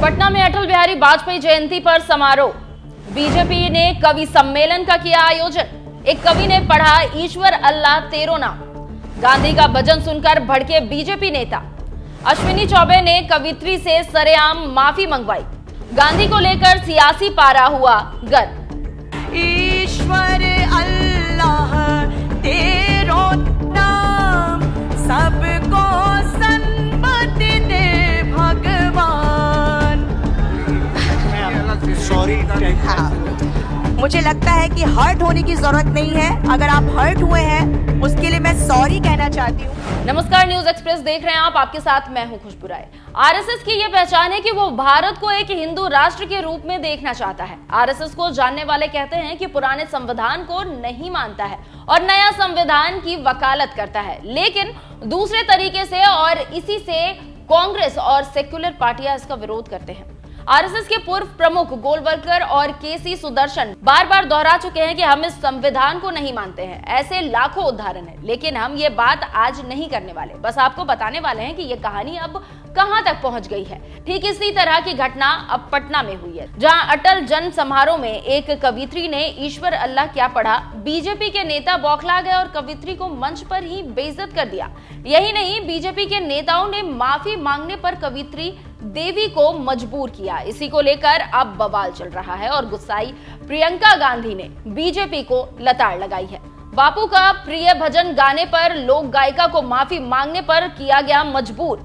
पटना में अटल बिहारी वाजपेयी जयंती पर समारोह। बीजेपी ने कवि सम्मेलन का किया आयोजन। एक कवि ने पढ़ा ईश्वर अल्लाह तेरो नाम। गांधी का भजन सुनकर भड़के बीजेपी नेता। अश्विनी चौबे ने कवित्री से सरेआम माफी मंगवाई। गांधी को लेकर सियासी पारा हुआ गर्म। ईश्वर अल्लाह तेरो नाम, सबको सन्मति दे भगवान। सॉरी। हाँ, मुझे लगता है कि हर्ट होने की जरूरत नहीं है। अगर आप हर्ट हुए हैं उसके लिए मैं सॉरी कहना चाहती हूँ। नमस्कार, न्यूज एक्सप्रेस देख रहे हैं आप। आपके साथ मैं हूं खुशबू राय। आरएसएस की यह पहचान है कि वो भारत को एक हिंदू राष्ट्र के रूप में देखना चाहता है। आरएसएस को जानने वाले कहते हैं कि पुराने संविधान को नहीं मानता है और नया संविधान की वकालत करता है, लेकिन दूसरे तरीके से, और इसी से कांग्रेस और सेक्युलर पार्टियां इसका विरोध करते हैं। आरएसएस के पूर्व प्रमुख गोलवलकर और केसी सुदर्शन बार बार दोहरा चुके हैं कि हम इस संविधान को नहीं मानते हैं। ऐसे लाखों उदाहरण हैं, लेकिन हम ये बात आज नहीं करने वाले। बस आपको बताने वाले हैं कि ये कहानी अब कहां तक पहुंच गई है। ठीक इसी तरह की घटना अब पटना में हुई है, जहां अटल जन्म समारोह में एक कवित्री ने ईश्वर अल्लाह क्या पढ़ा। बीजेपी के नेता बौखला गए और कवित्री को मंच पर ही बेइज्जत कर दिया। यही नहीं, बीजेपी के नेताओं ने माफी मांगने पर कवित्री देवी को मजबूर किया। इसी को लेकर अब बवाल चल रहा है और गुस्साई प्रियंका गांधी ने बीजेपी को लताड़ लगाई है। बापू का प्रिय भजन गाने पर लोक गायिका को माफी मांगने पर किया गया मजबूर।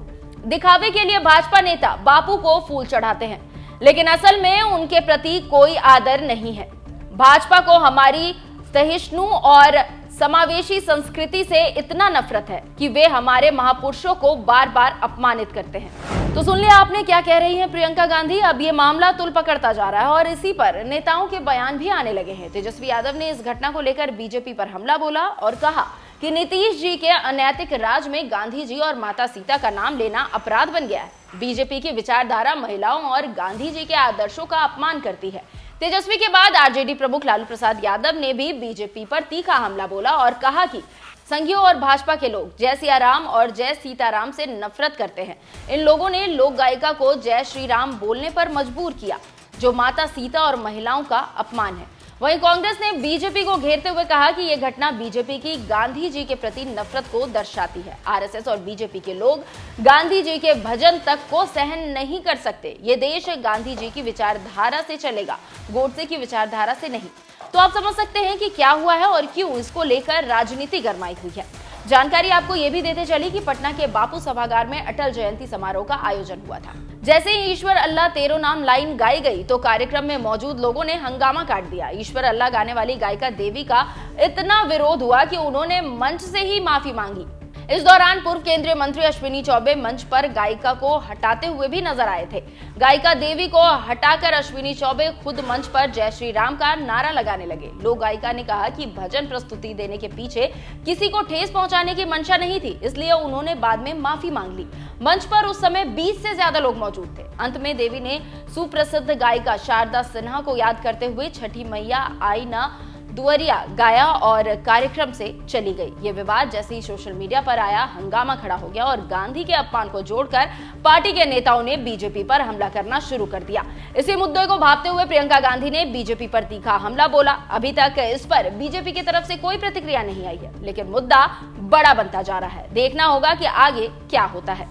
दिखावे के लिए भाजपा नेता बापू को फूल चढ़ाते हैं, लेकिन असल में उनके प्रति कोई आदर नहीं है। भाजपा को हमारी सहिष्णु और समावेशी संस्कृति से इतना नफरत है कि वे हमारे महापुरुषों को बार बार अपमानित करते हैं। तो सुन लिया आपने क्या कह रही हैं प्रियंका गांधी। अब ये मामला तुल पकड़ता जा रहा है और इसी पर नेताओं के बयान भी आने लगे हैं। तेजस्वी यादव ने इस घटना को लेकर बीजेपी पर हमला बोला और कहा कि नीतीश जी के अनैतिक राज में गांधी जी और माता सीता का नाम लेना अपराध बन गया है। बीजेपी की विचारधारा महिलाओं और गांधी जी के आदर्शों का अपमान करती है। तेजस्वी के बाद आरजेडी प्रमुख लालू प्रसाद यादव ने भी बीजेपी पर तीखा हमला बोला और कहा कि संघियों और भाजपा के लोग जय सिया राम और जय सीताराम से नफरत करते हैं। इन लोगों ने लोक गायिका को जय श्री राम बोलने पर मजबूर किया, जो माता सीता और महिलाओं का अपमान है। वहीं कांग्रेस ने बीजेपी को घेरते हुए कहा कि यह घटना बीजेपी की गांधी जी के प्रति नफरत को दर्शाती है। आरएसएस और बीजेपी के लोग गांधी जी के भजन तक को सहन नहीं कर सकते। ये देश गांधी जी की विचारधारा से चलेगा, गोडसे की विचारधारा से नहीं। तो आप समझ सकते हैं कि क्या हुआ है और क्यों इसको लेकर राजनीति गरमाई हुई है। जानकारी आपको ये भी देते चली कि पटना के बापू सभागार में अटल जयंती समारोह का आयोजन हुआ था। जैसे ही ईश्वर अल्लाह तेरो नाम लाइन गाई गई तो कार्यक्रम में मौजूद लोगों ने हंगामा काट दिया। ईश्वर अल्लाह गाने वाली गायिका देवी का इतना विरोध हुआ कि उन्होंने मंच से ही माफी मांगी। इस दौरान पूर्व केंद्रीय मंत्री अश्विनी चौबे मंच पर गायिका को हटाते हुए भी नजर आए थे। गायिका देवी को हटाकर अश्विनी चौबे खुद मंच पर जय श्री राम का नारा लगाने लगे। लोक गायिका ने कहा कि भजन प्रस्तुति देने के पीछे किसी को ठेस पहुंचाने की मंशा नहीं थी, इसलिए उन्होंने बाद में माफी मांग ली। मंच पर उस समय 20 से ज्यादा लोग मौजूद थे। अंत में देवी ने सुप्रसिद्ध गायिका शारदा सिन्हा को याद करते हुए छठी मैया आई ना दुआरिया गाया और कार्यक्रम से चली गई। ये विवाद जैसे ही सोशल मीडिया पर आया, हंगामा खड़ा हो गया और गांधी के अपमान को जोड़कर पार्टी के नेताओं ने बीजेपी पर हमला करना शुरू कर दिया। इसी मुद्दे को भांपते हुए प्रियंका गांधी ने बीजेपी पर तीखा हमला बोला। अभी तक इस पर बीजेपी की तरफ से कोई प्रतिक्रिया नहीं आई है, लेकिन मुद्दा बड़ा बनता जा रहा है। देखना होगा कि आगे क्या होता है।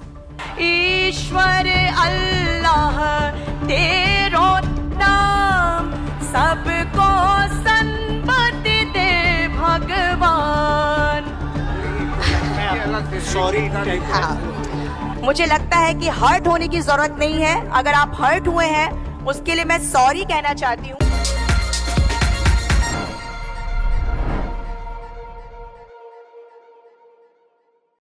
ईश्वर अल्लाह तेरो नाम, सबको सन्मति दे भगवान। सॉरी। हाँ, मुझे लगता है कि हर्ट होने की जरूरत नहीं है। अगर आप हर्ट हुए हैं उसके लिए मैं सॉरी कहना चाहती हूँ।